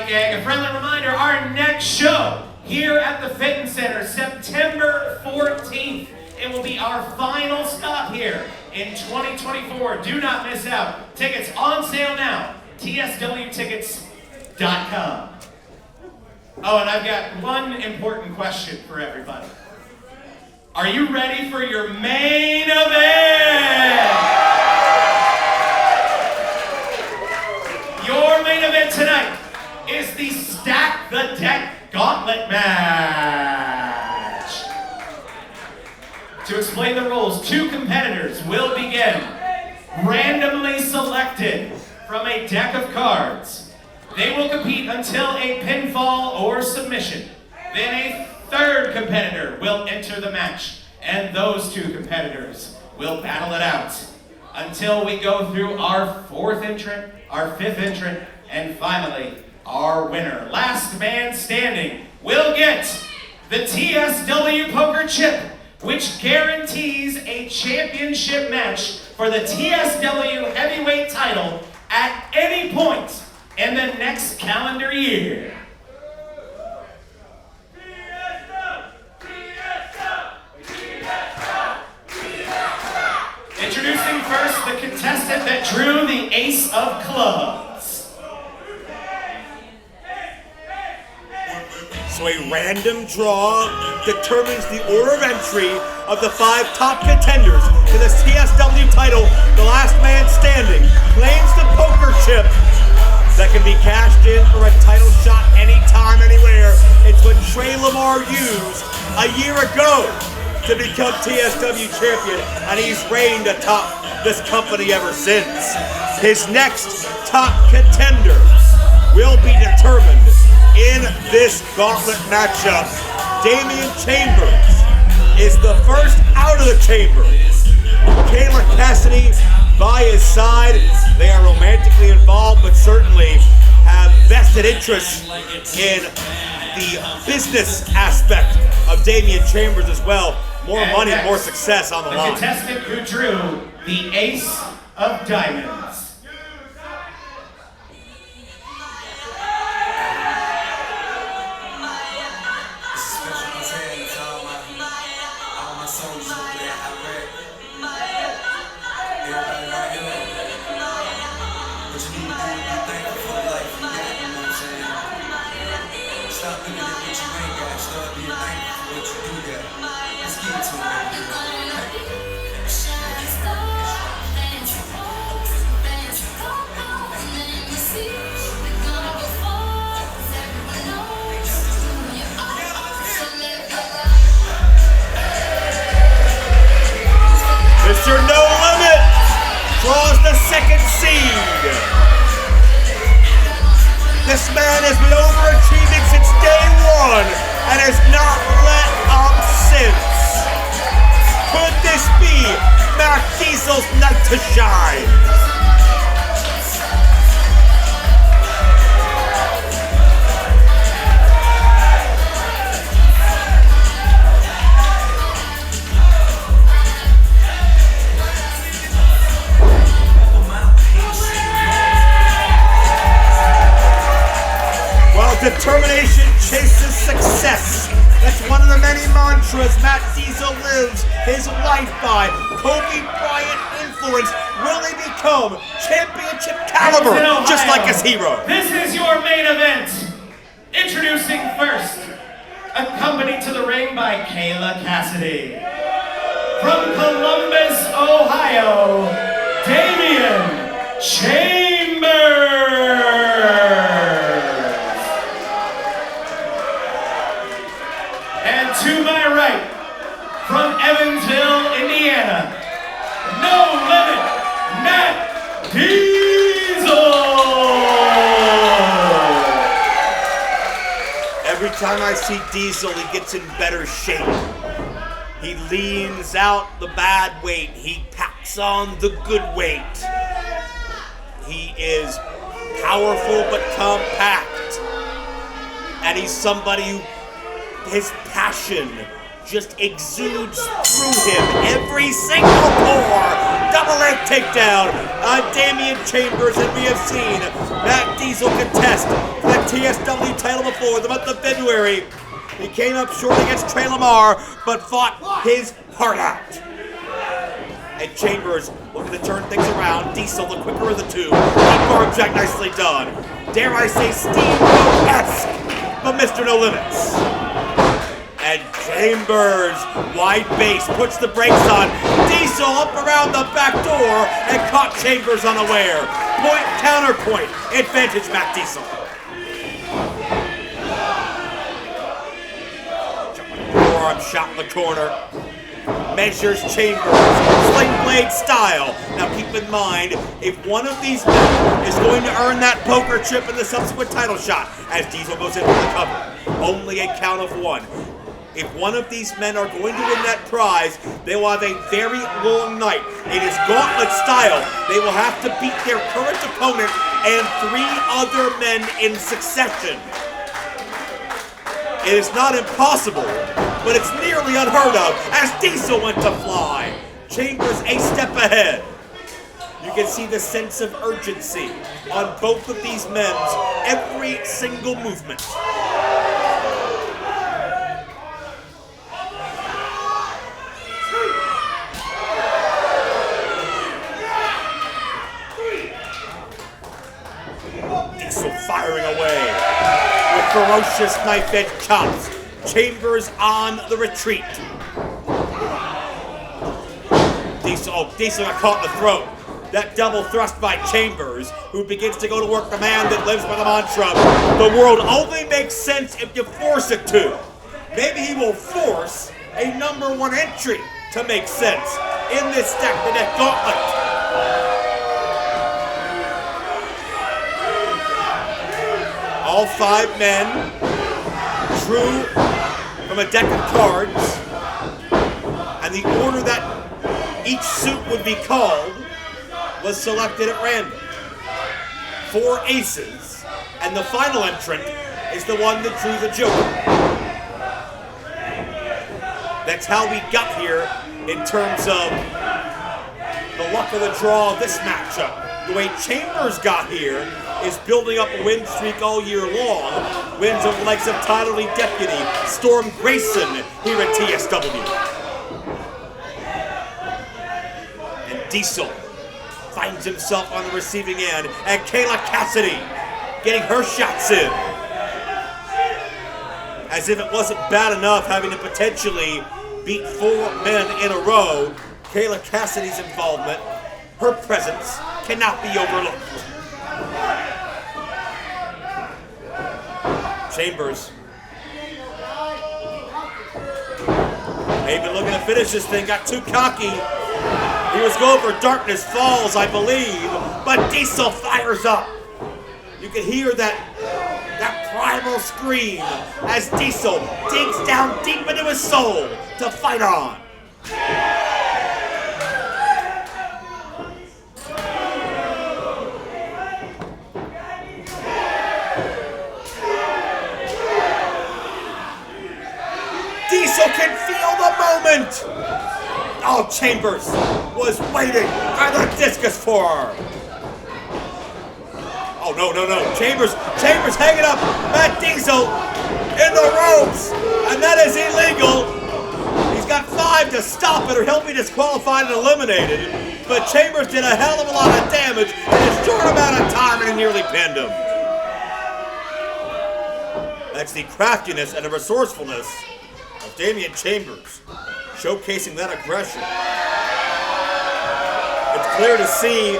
gang, a friendly reminder, our next show here at the Fitness Center, September 14th. It will be our final stop here in 2024. Do not miss out. Tickets on sale now. tswtickets.com. Oh, and I've got one important question for everybody. Are you ready for your main event? Your main event tonight is the Stack the Deck Gauntlet match. To explain the rules, 2 competitors will begin randomly selected from a deck of cards. They will compete until a pinfall or submission. Then a 3rd competitor will enter the match, and those 2 competitors will battle it out until we go through our 4th entrant, our 5th entrant, and finally, our winner. Last man standing will get the TSW Poker Chip, which guarantees a championship match for the TSW Heavyweight title at any point in the next calendar year. Introducing first the contestant that drew the Ace of Clubs. So a random draw determines the order of entry of the 5 top contenders to the TSW title. The last man standing claims the poker chip that can be cashed in for a title shot anytime, anywhere. It's what Trey Lamar used a year ago to become TSW champion, and he's reigned atop this company ever since. His next top contender will be determined in this gauntlet matchup. Damian Chambers is the first out of the chamber. Kayla Cassidy by his side. They are romantically involved, but certainly have vested interests in the business aspect of Damian Chambers as well. More money, more success on the line. The contestant who drew the Ace of Diamonds. Mr. No Limit draws the 2nd seed. This man has been overachieving since day 1 and has not let up since. Could this be Mac Diesel's night to shine? Determination chases success. That's one of the many mantras Matt Diesel lives his life by. Kobe Bryant influence. Will he become championship caliber just like his hero? This is your main event. Introducing first, accompanied to the ring by Kayla Cassidy. From Columbus, Ohio, Damian Chambers. To my right, from Evansville, Indiana, No Limit, Matt Diesel! Every time I see Diesel, he gets in better shape. He leans out the bad weight. He packs on the good weight. He is powerful but compact. And he's somebody who his passion just exudes through him. Every single pour. Double leg takedown on Damian Chambers, and we have seen Matt Diesel contest for the TSW title before the month of February. He came up short against Trey Lamar, but fought his heart out. And Chambers looking to turn things around. Diesel, the quicker of the two. Deep arm jack, nicely done. Dare I say Steamboat-esque, but Mr. No Limits. And Chambers, wide base, puts the brakes on. Diesel up around the back door and caught Chambers unaware. Point, counterpoint, advantage Matt Diesel. Forearm shot in the corner. Measures Chambers, sling blade style. Now keep in mind, if one of these men is going to earn that poker chip in the subsequent title shot, as Diesel goes into the cover, only a count of one. If one of these men are going to win that prize, they will have a very long night. It is gauntlet style. They will have to beat their current opponent and 3 other men in succession. It is not impossible, but it's nearly unheard of as Diesel went to fly. Chambers a step ahead. You can see the sense of urgency on both of these men's every single movement. Diesel firing away with ferocious knife-edge chops. Chambers on the retreat. Diesel got caught in the throat. That double thrust by Chambers, who begins to go to work, the man that lives by the mantra, the world only makes sense if you force it to. Maybe he will force a #1 entry to make sense in this stack-to-neck gauntlet. All 5 men drew from a deck of cards, and the order that each suit would be called was selected at random. 4 aces, and the final entrant is the one that drew the Joker. That's how we got here in terms of the luck of the draw of this matchup. The way Chambers got here is building up a win streak all year long. Wins over the likes of Title League Deputy, Storm Grayson here at TSW. And Diesel finds himself on the receiving end, and Kayla Cassidy getting her shots in. As if it wasn't bad enough having to potentially beat 4 men in a row, Kayla Cassidy's involvement, her presence, cannot be overlooked. Chambers. Maybe looking to finish this thing, got too cocky. He was going for Darkness Falls, I believe, but Diesel fires up. You can hear that primal scream as Diesel digs down deep into his soul to fight on. Diesel can feel the moment. Oh, Chambers was waiting by the discus for her. Oh, no. Chambers hanging up Matt Diesel in the ropes, and that is illegal. He's got 5 to stop it or he'll be disqualified and eliminated, but Chambers did a hell of a lot of damage in a short amount of time and he nearly pinned him. That's the craftiness and the resourcefulness of Damian Chambers, showcasing that aggression. It's clear to see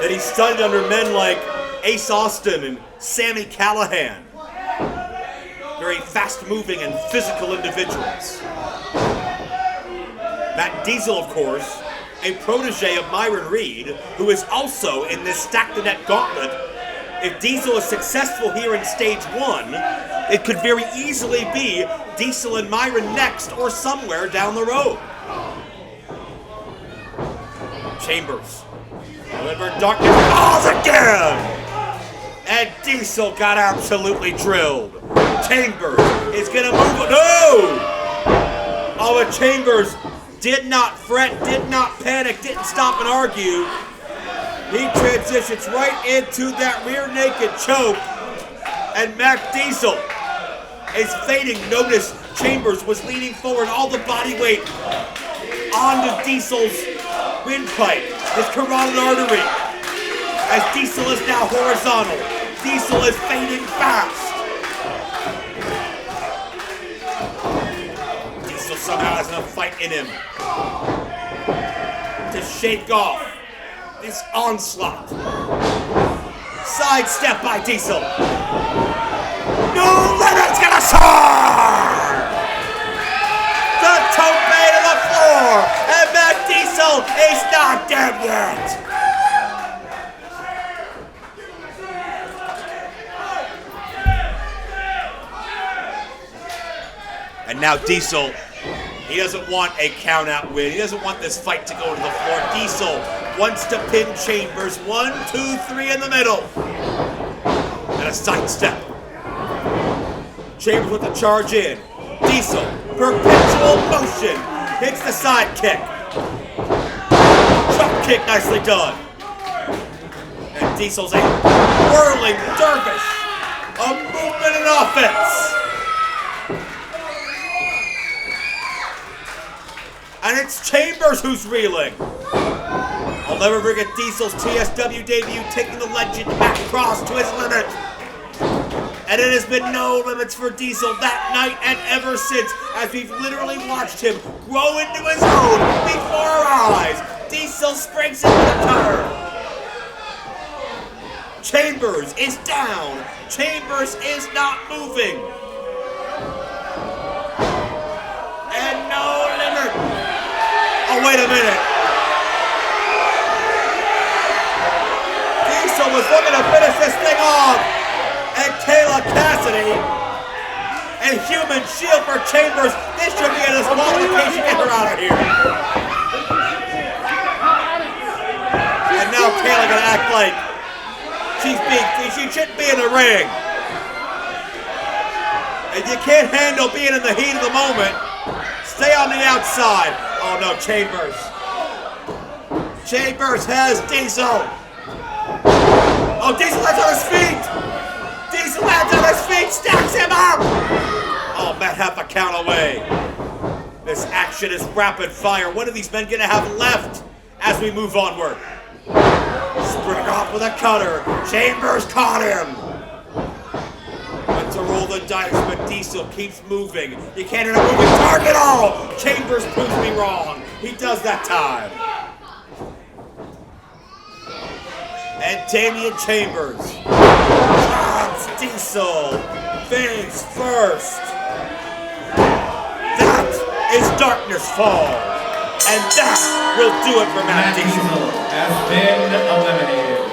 that he studied under men like Ace Austin and Sami Callihan. Very fast-moving and physical individuals. Matt Diesel, of course, a protege of Myron Reed, who is also in this stack-to-net gauntlet. If Diesel is successful here in stage 1, it could very easily be Diesel and Myron next or somewhere down the road. Chambers. However, Darkness falls again! And Diesel got absolutely drilled. Chambers is gonna move. No! Oh, but Chambers did not fret, did not panic, didn't stop and argue. He transitions right into that rear naked choke. And Mac Diesel is fading. Notice Chambers was leaning forward, all the body weight onto Diesel's windpipe, his carotid artery. As Diesel is now horizontal. Diesel is fading fast. Diesel somehow has enough fight in him to shake off this onslaught. Sidestep by Diesel. No limits gonna soar! The tope to the floor, and Mac Diesel is not dead yet. And now Diesel, he doesn't want a count-out win. He doesn't want this fight to go to the floor. Diesel wants to pin Chambers. 1, 2, 3 in the middle. And a sidestep. Chambers with the charge in. Diesel, perpetual motion. Hits the side kick. Drop kick, nicely done. And Diesel's a whirling dervish. A movement and offense. And it's Chambers who's reeling. I'll never forget Diesel's TSW debut, taking the legend back across to his limit. And it has been no limits for Diesel that night and ever since, as we've literally watched him grow into his own before our eyes. Diesel springs into the cover. Chambers is down. Chambers is not moving. And no limit. Oh, wait a minute. Diesel was looking to finish this thing off. And Kayla Cassidy and human shield for Chambers. This should be a disqualification. Get her out of here. And now Kayla gonna act like she shouldn't be in the ring. And you can't handle being in the heat of the moment. Stay on the outside. Oh no, Chambers. Chambers has Diesel. Oh, Diesel lands on his feet. Diesel lands on his feet, stacks him up. Oh, Matt half a count away. This action is rapid fire. What are these men gonna have left as we move onward? Spring off with a cutter. Chambers caught him. Went to roll the dice, but Diesel keeps moving. You can't hit a moving target at all. Chambers proves me wrong. He does that time. And Damian Chambers drops Diesel face first. That is Darkness Fall. And that will do it for Matt Diesel. Has been eliminated.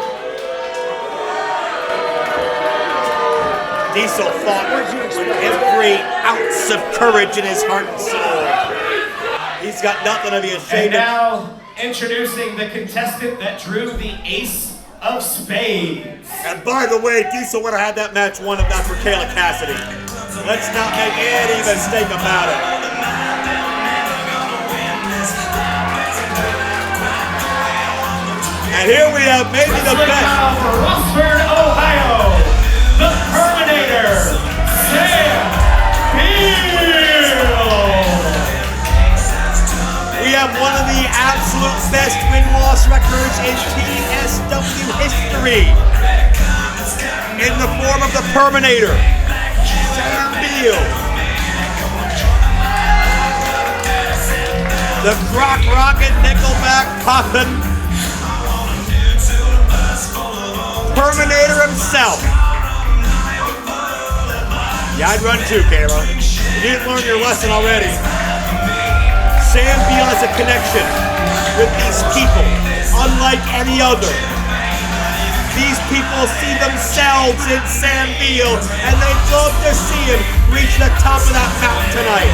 Diesel fought with every ounce of courage in his heart and soul. He's got nothing to be ashamed of. And now, introducing the contestant that drew the ace of spades. And by the way, Diesel would have had that match won if not for Kayla Cassidy. Let's not make any mistake about it. And here we have maybe the best. Now for Rossford, Ohio, the Terminator, Sam Beale. We have one of the absolute best win-loss records in TSW history. In the form of the Terminator, Sam Beale. The Croc Rocket Nickelback Poppin' Terminator himself. Yeah, I'd run too, Kayla. You didn't learn your lesson already. Sam Beale has a connection with these people, unlike any other. These people see themselves in Sam Beale, and they'd love to see him reach the top of that mountain tonight.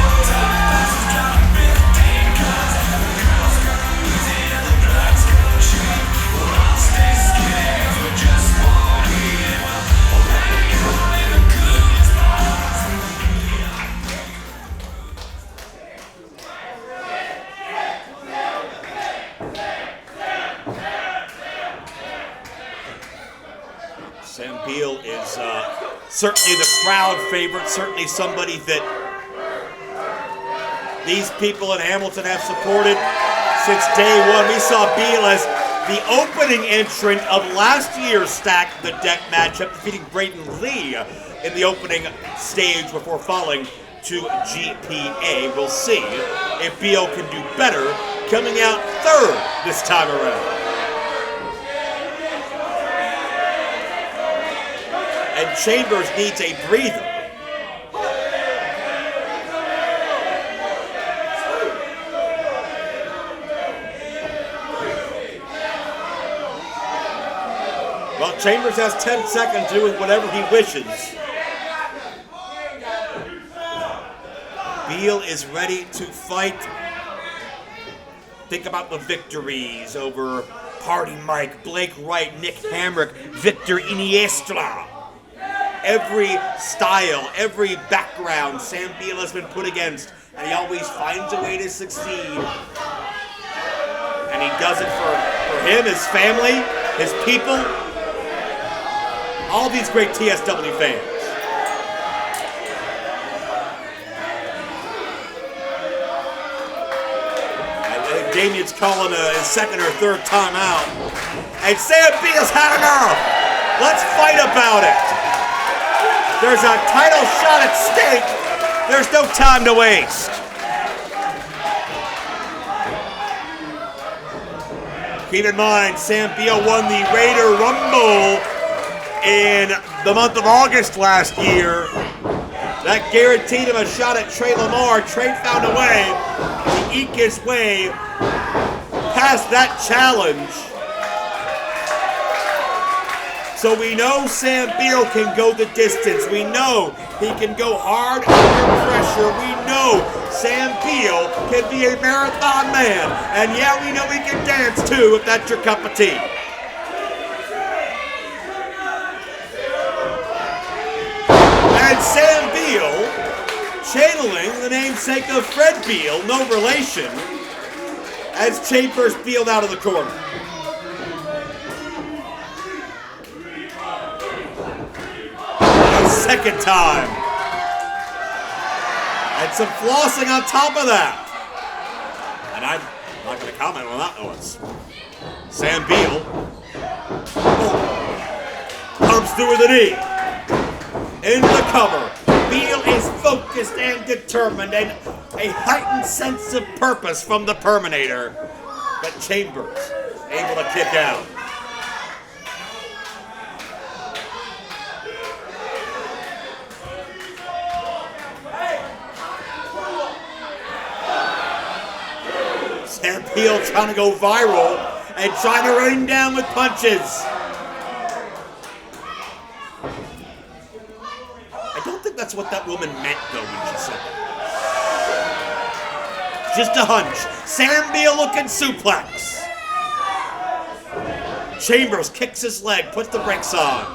Certainly the crowd favorite, certainly somebody that these people in Hamilton have supported since day one. We saw Beale as the opening entrant of last year's Stack the Deck matchup, defeating Braden Lee in the opening stage before falling to GPA. We'll see if Beale can do better, coming out third this time around. And Chambers needs a breather. Well, Chambers has 10 seconds to do with whatever he wishes. Beale is ready to fight. Think about the victories over Party Mike, Blake Wright, Nick Hamrick, Victor Iniestra. Every style, every background Sam Beale has been put against, and he always finds a way to succeed. And he does it for him, his family, his people, all these great TSW fans. Damian's calling his second or third time out. And Sam Beale's had enough. Let's fight about it. There's a title shot at stake. There's no time to waste. Keep in mind, Sam Beale won the Raider Rumble in the month of August last year. That guaranteed him a shot at Trey Lamar. Trey found a way to eke his way past that challenge. So we know Sam Beale can go the distance. We know he can go hard under pressure. We know Sam Beale can be a marathon man. And yeah, we know he can dance too, if that's your cup of tea. And Sam Beale, channeling the namesake of Fred Beale, no relation, as Chambers peeled out of the corner. A second time. And some flossing on top of that. And I'm not going to comment on that noise. Sam Beale comes through with a knee. Into the cover. Beale is focused and determined, and a heightened sense of purpose from the Perminator. But Chambers able to kick out. Sam Beale trying to go viral and trying to rain down with punches. That's what that woman meant, though, when she said that. Just a hunch. Sam Beale looking suplex. Chambers kicks his leg, puts the brakes on.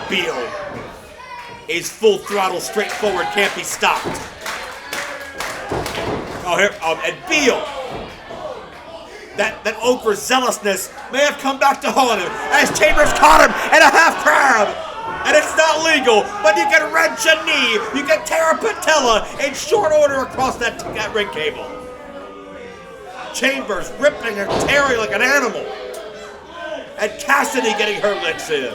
Beale is full throttle, straightforward, can't be stopped. And Beale, that overzealousness may have come back to haunt him as Chambers caught him in a half crab. And it's not legal, but you can wrench a knee, you can tear a patella in short order across that ring cable. Chambers ripping and tearing like an animal. And Cassidy getting her licks in.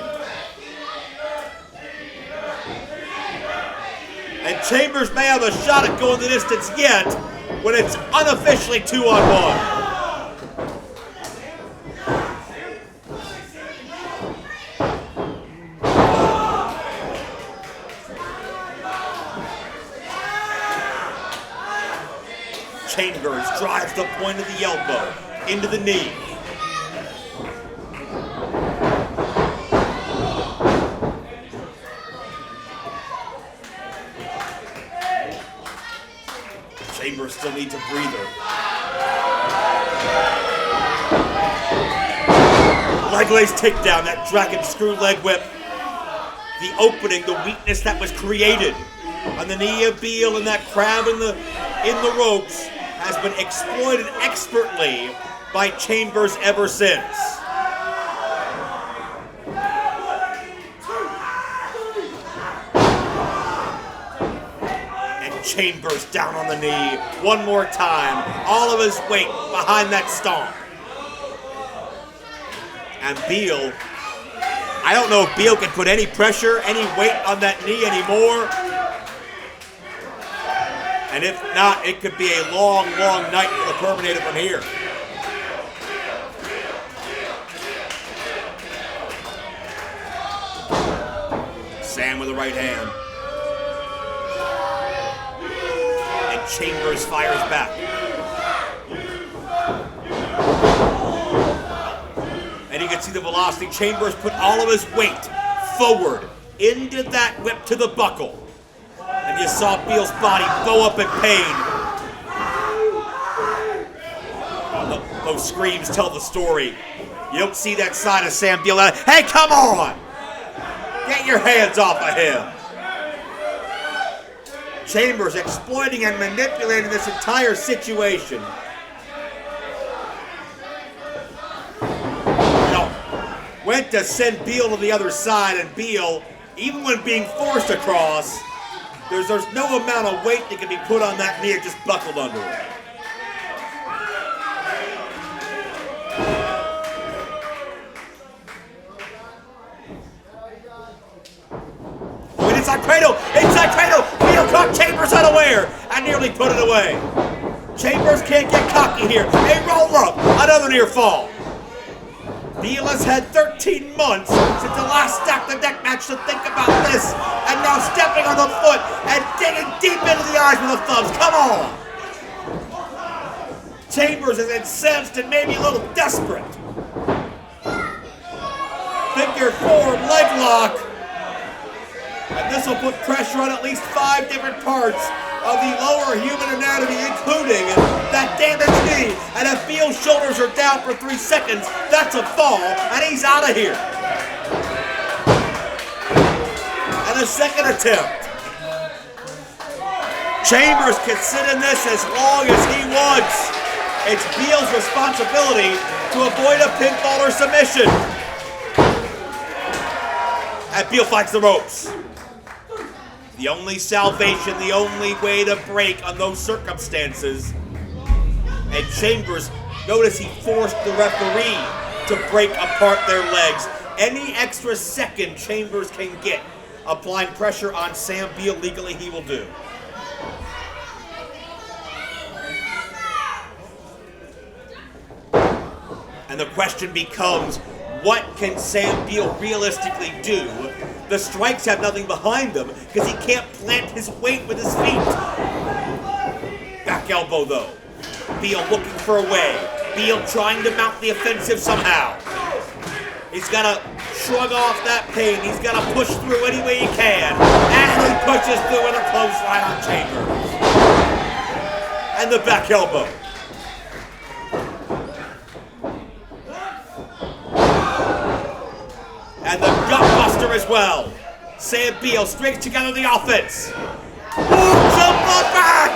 And Chambers may have a shot at going the distance yet, when it's unofficially 2-on-1. Chambers drives the point of the elbow into the knee. Chambers still needs a breather. Leg lace takedown, that dragon screw leg whip. The opening, the weakness that was created on the knee of Beale and that crab in the ropes has been exploited expertly by Chambers ever since. Chambers down on the knee one more time. All of his weight behind that stomp. And Beale, I don't know if Beale can put any pressure, any weight on that knee anymore. And if not, it could be a long, long night for the Terminator from here. Sam with the right hand. And Chambers fires back. And you can see the velocity. Chambers put all of his weight forward into that whip to the buckle. And you saw Beale's body bow up in pain. Those screams tell the story. You don't see that side of Sam Beale. Hey, come on! Get your hands off of him. Chambers exploiting and manipulating this entire situation. Went to send Beale to the other side, and Beale, even when being forced across, there's no amount of weight that can be put on that knee. It just buckled under it. Inside cradle, Beale caught Chambers unaware and nearly put it away. Chambers can't get cocky here. A roll up, another near fall. Beale has had 13 months since the last Stack the Deck match to think about this, and now stepping on the foot and digging deep into the eyes with the thumbs. Come on! Chambers is incensed and maybe a little desperate. Figure 4 leg lock. And this will put pressure on at least 5 different parts of the lower human anatomy, including that damaged knee. And if Beale's shoulders are down for 3 seconds, that's a fall, and he's out of here. And a second attempt. Chambers can sit in this as long as he wants. It's Beale's responsibility to avoid a pinfall or submission. And Beale fights the ropes. The only salvation, the only way to break on those circumstances. And Chambers, notice he forced the referee to break apart their legs. Any extra second Chambers can get applying pressure on Sam Beale legally, he will do. And the question becomes, what can Sam Beale realistically do? The strikes have nothing behind them because he can't plant his weight with his feet. Back elbow though. Beale looking for a way. Beale trying to mount the offensive somehow. He's got to shrug off that pain. He's got to push through any way he can. And he pushes through with a clothesline on Chambers. And the back elbow. And the gutbuster as well. Sam Beale strings together the offense. Moves up the back.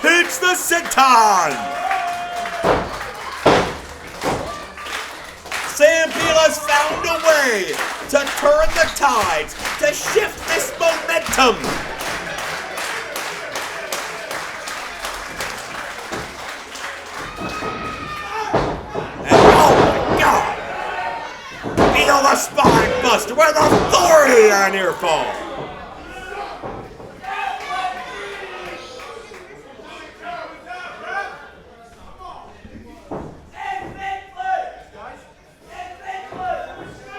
Hits the senton. Sam Beale has found a way to turn the tides, to shift this momentum. Beale the spine buster with authority on near fall.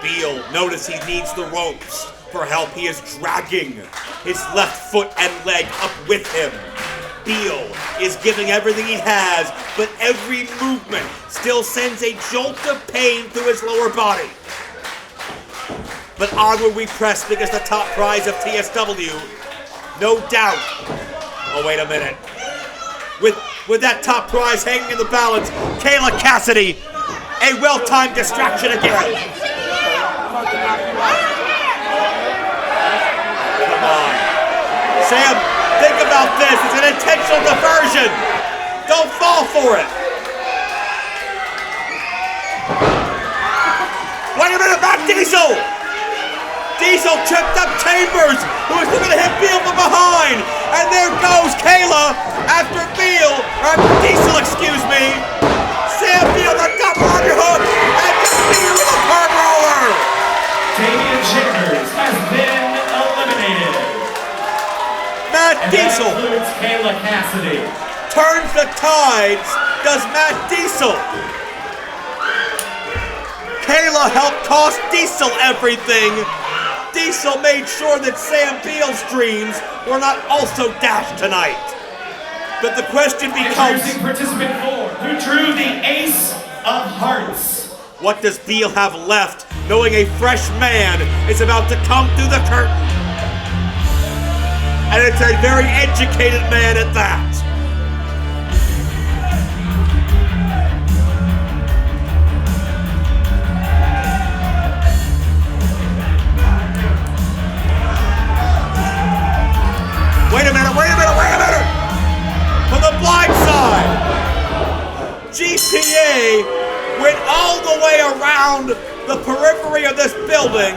Beale, notice he needs the ropes for help. He is dragging his left foot and leg up with him. Beale is giving everything he has, but every movement still sends a jolt of pain through his lower body. But onward we press because the top prize of TSW, no doubt. Oh, wait a minute. With that top prize hanging in the balance, Kayla Cassidy, a well-timed distraction again. Come on. Sam, think about this. It's an intentional diversion. Don't fall for it. Wait a minute, back Diesel. Diesel tripped up Chambers, who was looking to hit Beale from behind. And there goes Kayla after Beale, or after Diesel, excuse me. Sam Beale, the double underhook, and Beale with a perm roller. Damian has been eliminated. Matt And Diesel that includes Kayla Cassidy. turns the tides, does Matt Diesel. Kayla helped cost Diesel everything. Diesel made sure that Sam Beale's dreams were not also dashed tonight. But the question becomes, Introducing participant 4, who drew the Ace of Hearts. what does Beale have left, knowing a fresh man is about to come through the curtain? And it's a very educated man at that. Wait a minute! From the blind side, GPA went all the way around the periphery of this building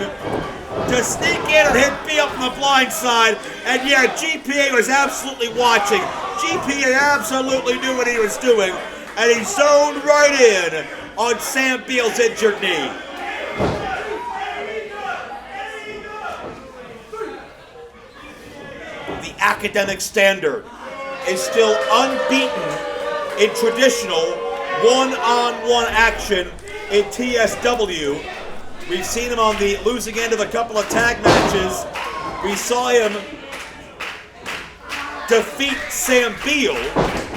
to sneak in and hit Beale from the blind side. And yeah, GPA was absolutely watching. GPA absolutely knew what he was doing. And he zoned right in on Sam Beale's injured knee. The academic standard is still unbeaten in traditional one-on-one action in TSW. We've seen him on the losing end of a couple of tag matches. We saw him defeat Sam Beale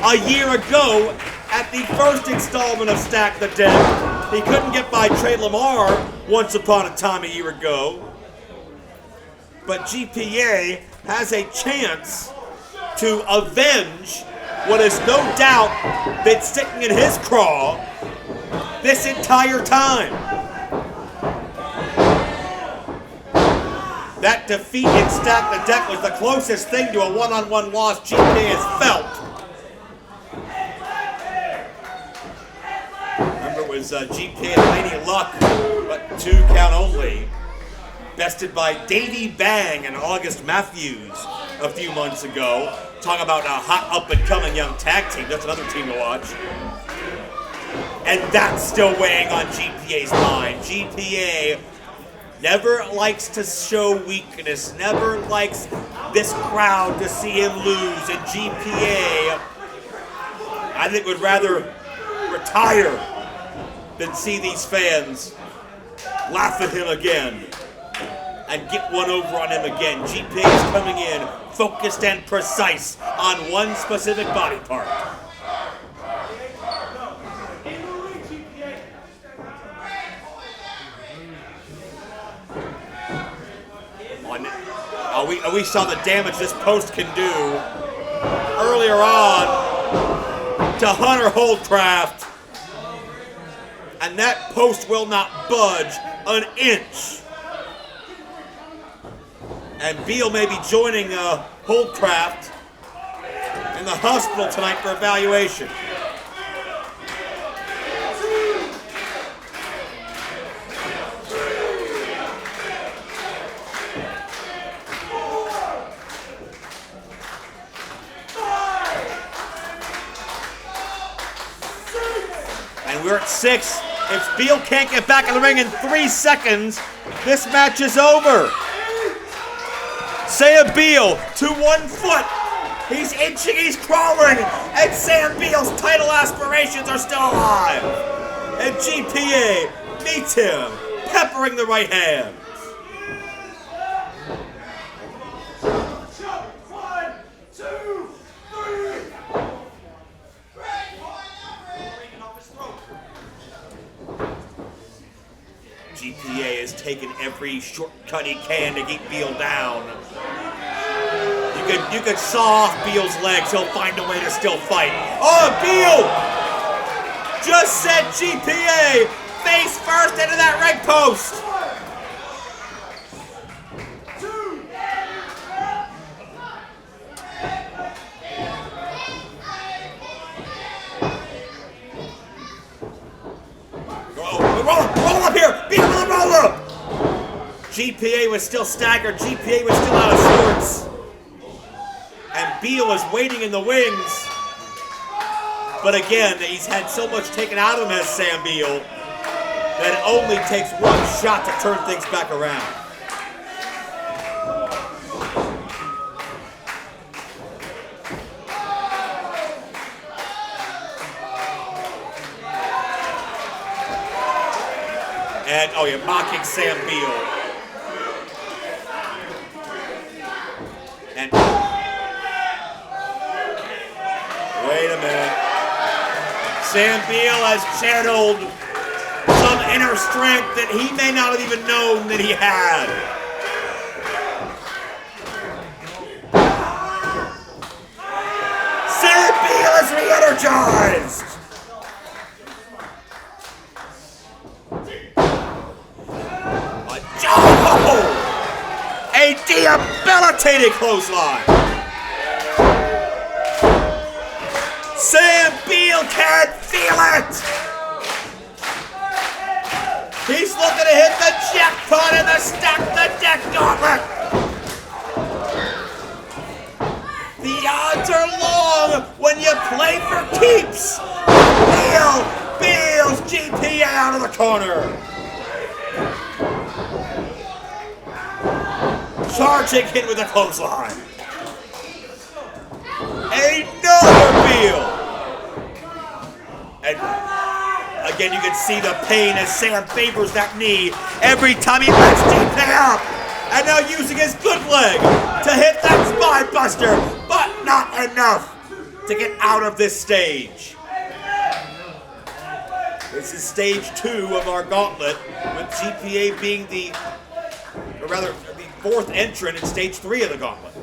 a year ago at the first installment of Stack the Deck. He couldn't get by Trey Lamar once upon a time a year ago. But GPA has a chance to avenge what has no doubt been sticking in his craw this entire time. That defeat in Stack the Deck was the closest thing to a one-on-one loss GPA has felt. Remember, it was GPA and Lady Luck, but 2 count only. Bested by Davey Bang and August Matthews a few months ago. Talk about a hot up-and-coming young tag team. That's another team to watch. And that's still weighing on GPA's mind. GPA never likes to show weakness, never likes this crowd to see him lose. And GPA, I think, would rather retire than see these fans laugh at him again and get one over on him again. GPA is coming in focused and precise on one specific body part. We saw the damage this post can do earlier on to Hunter Holdcraft, and that post will not budge an inch. And Beale may be joining Holdcraft in the hospital tonight for evaluation. And we're at 6. If Beale can't get back in the ring in 3 seconds, this match is over. Sam Beale to 1 foot. He's inching, he's crawling, and Sam Beale's title aspirations are still alive. And GPA meets him, peppering the right hand. GPA has taken every shortcut he can to keep Beale down. You could saw off Beale's legs, he'll find a way to still fight. Oh, Beale just sent GPA face first into that ring post. Roll up here! Beale with a roll up! GPA was still staggered. GPA was still out of sorts. And Beale is waiting in the wings. But again, he's had so much taken out of him as Sam Beale that it only takes one shot to turn things back around. And, oh, you're mocking Sam Beale. And, wait a minute. Sam Beale has channeled some inner strength that he may not have even known that he had. Sam Beale is re-energized. A debilitating clothesline. Sam Beale can't feel it. He's looking to hit the jackpot in the stack the deck gauntlet. The odds are long when you play for keeps. Beale's GPA out of the corner. Charging in with a clothesline. Another Beale. And again, you can see the pain as Sam favors that knee every time he lets GPA up. And now using his good leg to hit that spine buster, but not enough to get out of this stage. This is stage 2 of our gauntlet, with GPA being the fourth entrant in stage 3 of the gauntlet.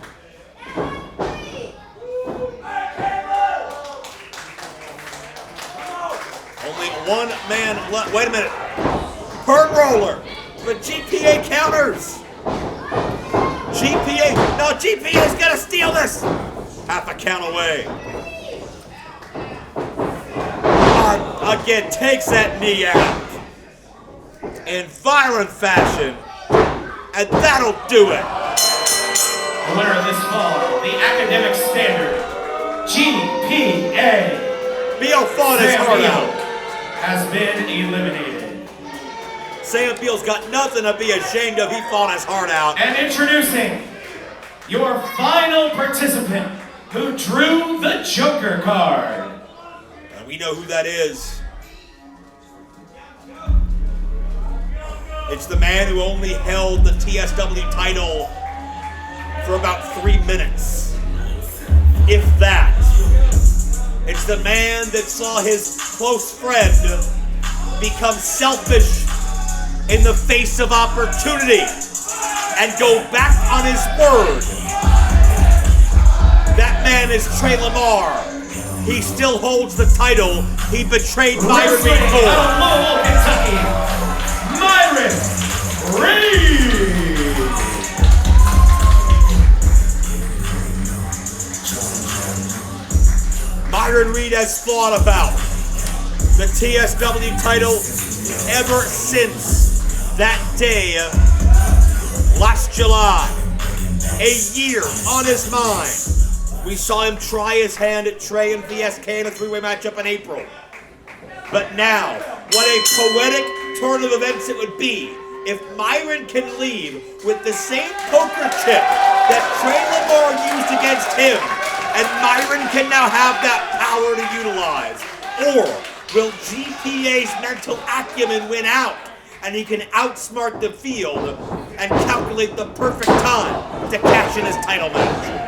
Only one man left. Wait a minute. Perm roller. But GPA counters. GPA's gonna steal this. Half a count away. Again, takes that knee out. In violent fashion. And that'll do it. The winner of this fall, the academic standard, GPA. Beale fought his heart out. Has been eliminated. Sam Beale's got nothing to be ashamed of. He fought his heart out. And introducing your final participant who drew the Joker card. And we know who that is. It's the man who only held the TSW title for about 3 minutes, if that. It's the man that saw his close friend become selfish in the face of opportunity and go back on his word. That man is Trey Lamar. He still holds the title he betrayed Myron before. Out of Louisville, Kentucky, Myron Reed. Myron Reed has fought about the TSW title ever since that day last July. A year on his mind. We saw him try his hand at Trey and VSK in a 3-way matchup in April. But now, what a poetic turn of events it would be if Myron can leave with the same poker chip that Trey Lamar used against him, and Myron can now have that power to utilize. Or will GPA's mental acumen win out, and he can outsmart the field and calculate the perfect time to cash in his title match?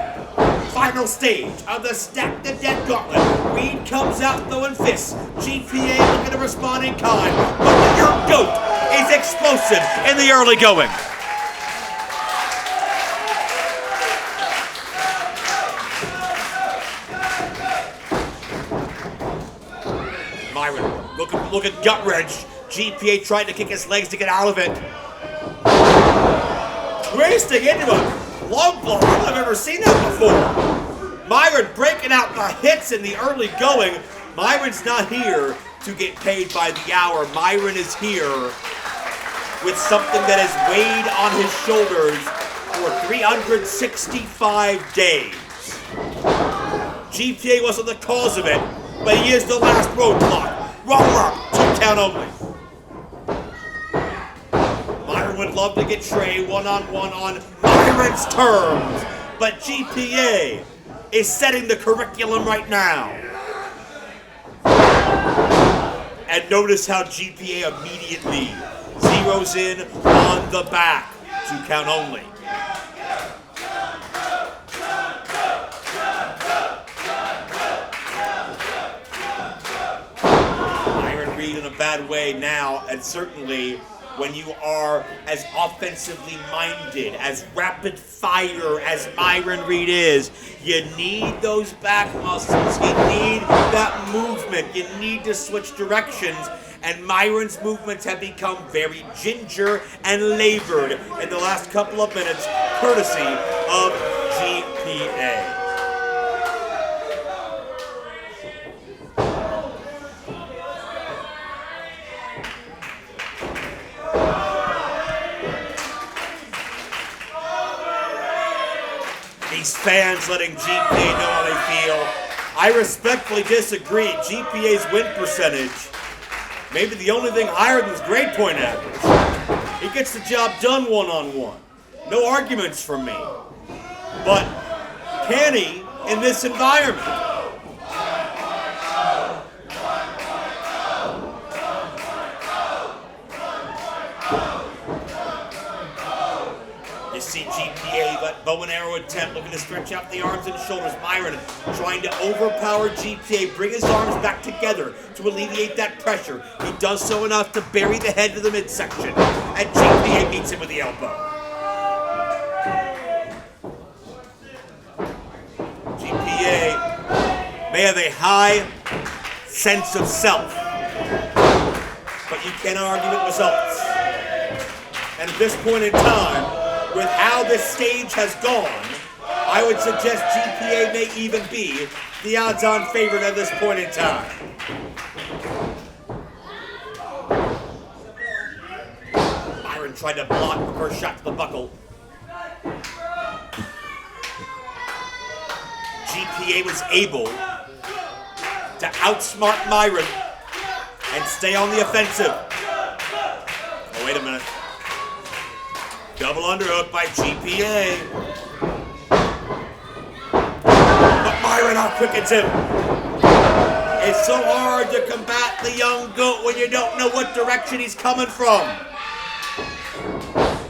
Final stage of the Stack the Dead Gauntlet. Reed comes out throwing fists. GPA looking to respond in kind, but the young goat is explosive in the early going. Myron, look at gut wrench. GPA trying to kick his legs to get out of it. Twisting into a long blow. I don't think I've ever seen that before. Myron breaking out the hits in the early going. Myron's not here to get paid by the hour. Myron is here with something that has weighed on his shoulders for 365 days. GPA wasn't the cause of it, but he is the last roadblock. Roll up, 2 count only. Myron would love to get Trey one-on-one on Myron's terms, but GPA is setting the curriculum right now. And notice how GPA immediately zeroes in on the back. 2 count only. Myron Reed in a bad way now, and certainly when you are as offensively minded, as rapid fire as Myron Reed is, you need those back muscles. You need that movement. You need to switch directions. And Myron's movements have become very ginger and labored in the last couple of minutes, courtesy of GPA. These fans letting GPA know how they feel. I respectfully disagree. GPA's win percentage, maybe the only thing higher than his grade point average. He gets the job done one-on-one. No arguments from me. But can he in this environment? You see GPA, that bow and arrow attempt, looking to stretch out the arms and shoulders. Myron trying to overpower GPA, bring his arms back together to alleviate that pressure. He does so enough to bury the head to the midsection, and GPA meets him with the elbow. GPA may have a high sense of self, but you cannot argue with results. And at this point in time, with how this stage has gone, I would suggest GPA may even be the odds-on favorite at this point in time. Myron tried to block the first shot to the buckle. GPA was able to outsmart Myron and stay on the offensive. Oh, wait a minute. Double underhook by GPA. But Myron outquickens him. It's so hard to combat the young goat when you don't know what direction he's coming from.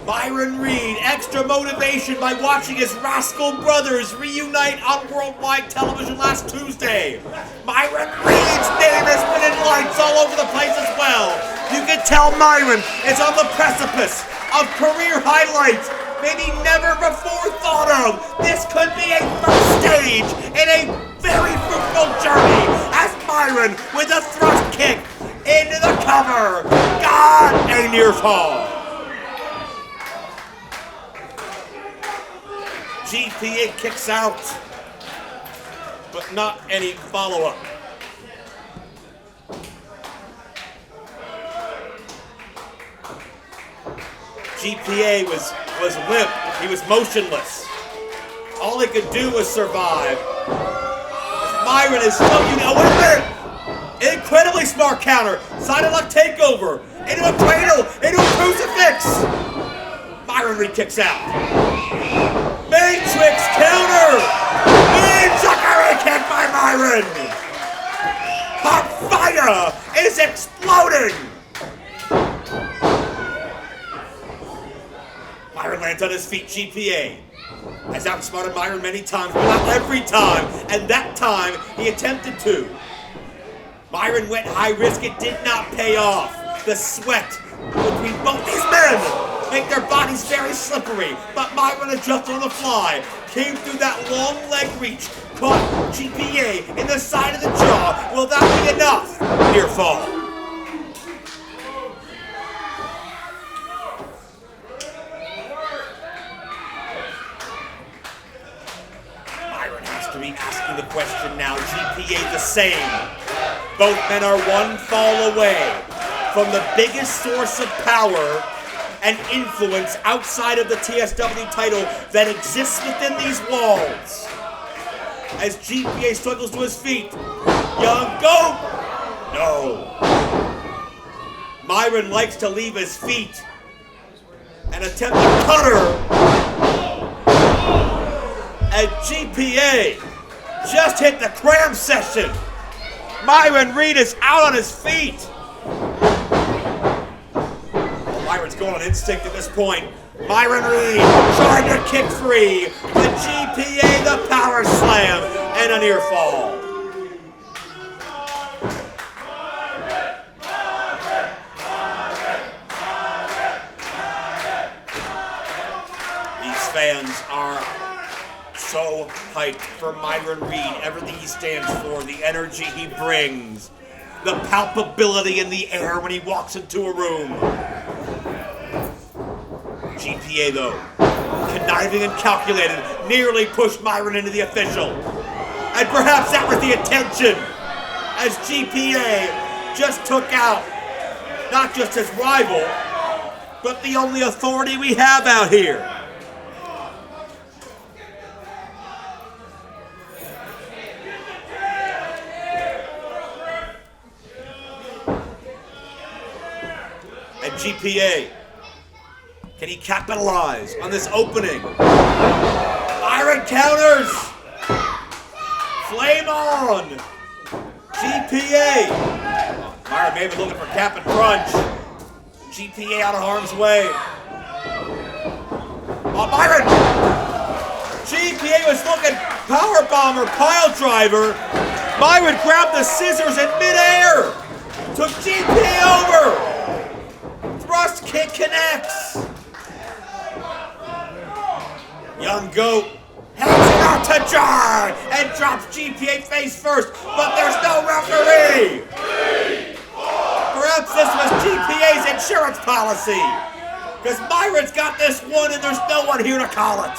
Myron Reed, extra motivation by watching his rascal brothers reunite on worldwide television last Tuesday. Myron Reed's name has been in lights all over the place as well. You can tell Myron is on the precipice of career highlights, maybe never before thought of. This could be a first stage in a very fruitful journey as Myron with a thrust kick into the cover. God, a near fall. GPA kicks out, but not any follow-up. GPA was limp. He was motionless. All he could do was survive. Myron is still, wait a minute! Incredibly smart counter. Side of left takeover. Into a cradle. Into a crucifix. Myron Reed kicks out. Matrix counter. Injury kick by Myron. Hot fire is exploding. Myron lands on his feet. GPA has outsmarted Myron many times, but not every time. And that time, he attempted to. Myron went high risk. It did not pay off. The sweat between both these men make their bodies very slippery. But Myron adjusted on the fly. Came through that long leg reach. Caught GPA in the side of the jaw. Will that be enough? Near fall. Asking the question now, GPA the same. Both men are one fall away from the biggest source of power and influence outside of the TSW title that exists within these walls. as GPA struggles to his feet. Young Goat! No. Myron likes to leave his feet and attempt to cutter. And GPA just hit the cram session. Myron Reed is out on his feet. Myron's going on instinct at this point. Myron Reed trying to kick free. The GPA, the power slam, and a near fall. These fans are so hyped for Myron Reed. Everything he stands for, the energy he brings, the palpability in the air when he walks into a room. GPA, though, conniving and calculated, nearly pushed Myron into the official. And perhaps that was the intention, as GPA just took out not just his rival, but the only authority we have out here. And GPA, can he capitalize on this opening? Myron counters! Flame on! GPA! Myron may be looking for cap and crunch. GPA out of harm's way. Oh, Myron! GPA was looking power bomber, pile driver. Myron grabbed the scissors in midair. Took GPA over. Thrust kick connects. Young Goat hands it out to Jar and drops GPA face first, but there's no referee. Perhaps this was GPA's insurance policy, because Myron's got this one and there's no one here to call it.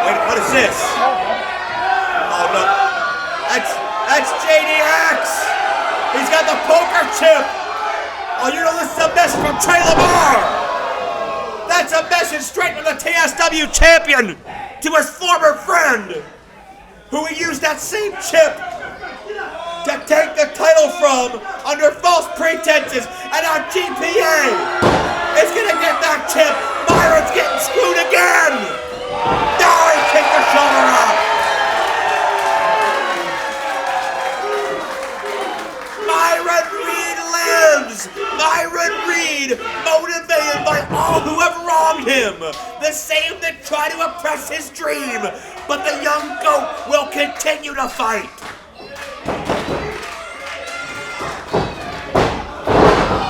Wait, what is this? Oh no, that's JDX. He's got the poker chip. Oh, you know this is a message from Trey Lamar. That's a message straight from the TSW champion to his former friend, who he used that same chip to take the title from under false pretenses. And now GPA is gonna get that chip. Myron's getting screwed again. No, he kicked the shoulder up. Myron Reed lives. Myron Reed, motivated by all who have wronged him, the same that try to oppress his dream, but the young goat will continue to fight.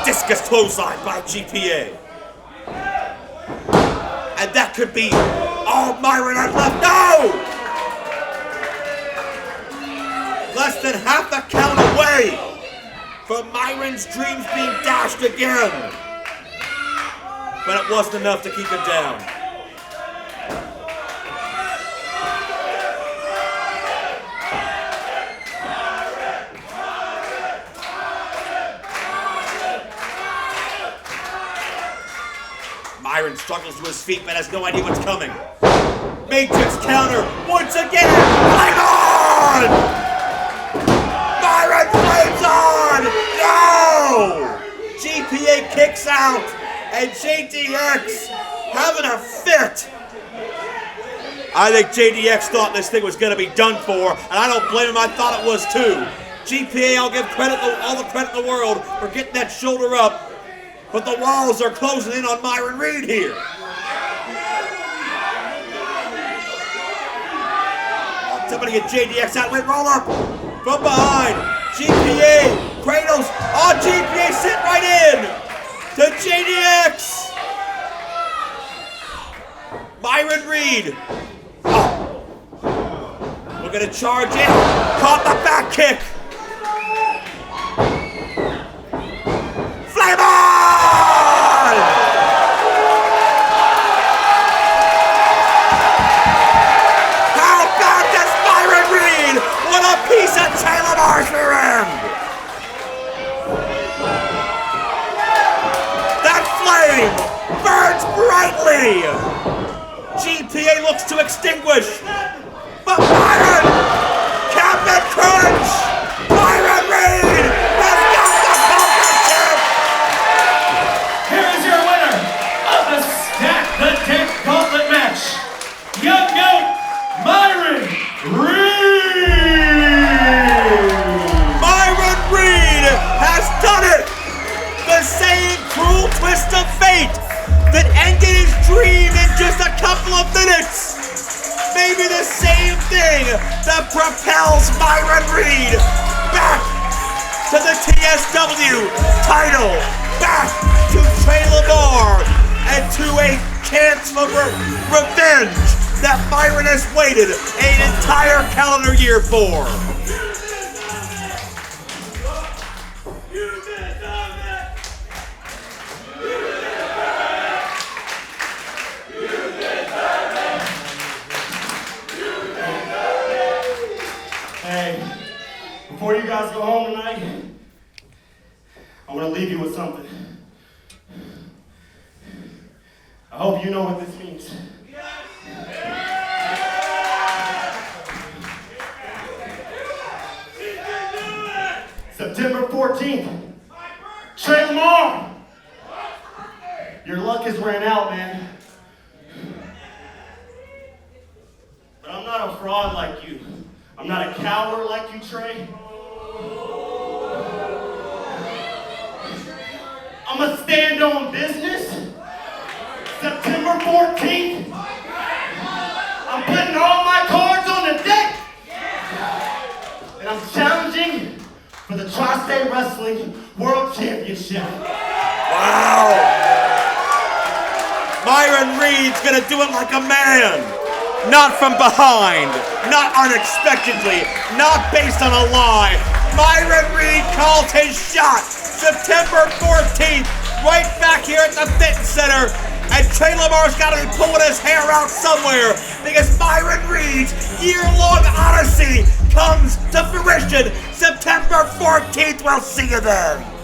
Discus clothesline by GPA. And that could be all Myron has left. No! Less than half a count away from Myron's dreams being dashed again. But it wasn't enough to keep it down. Myron struggles to his feet but has no idea what's coming. Matrix counter once again. Flame on! Myron flames on! No! GPA kicks out and JDX having a fit. I think JDX thought this thing was going to be done for, and I don't blame him. I thought it was too. GPA, I'll give all the credit in the world for getting that shoulder up. But the walls are closing in on Myron Reed here. Somebody get JDX out. Wait, roll up. From behind. GPA. Kratos. Oh, GPA sitting right in. To JDX. Myron Reed. Oh. We're going to charge in. Caught the back kick. Flame on! How about this Myron Reed? What a a piece of Trey Lamar's rear end. That flame burns brightly. GPA looks to extinguish, but Myron, Captain Crunch, Myron Reed has got the poker chip. Here is your winner of the Stack the Deck Gauntlet match, Young Goat Myron Reed. Myron Reed has done it. The same cruel twist of fate that ended his dream in just a couple of minutes. Maybe the same thing that propels Myron Reed back to the TSW title, back to Trey Lamar, and to a chance for revenge that Myron has waited an entire calendar year for. Hey, before you guys go home tonight, I want to leave you with something. I hope you know what this means. September 14th, Trey Lamar! Your luck has ran out, man. But I'm not a fraud like you. I'm not a coward like you, Trey. I'm a stand on business. September 14th. I'm putting all my cards on the deck. And I'm challenging for the Tri-State Wrestling World Championship. Wow! Myron Reed's gonna do it like a man. Not from behind, not unexpectedly, not based on a lie. Myron Reed calls his shot. September 14th, right back here at the Fitness Center. And Trey Lamar's got to be pulling his hair out somewhere because Myron Reed's year-long odyssey comes to fruition September 14th. We'll see you then.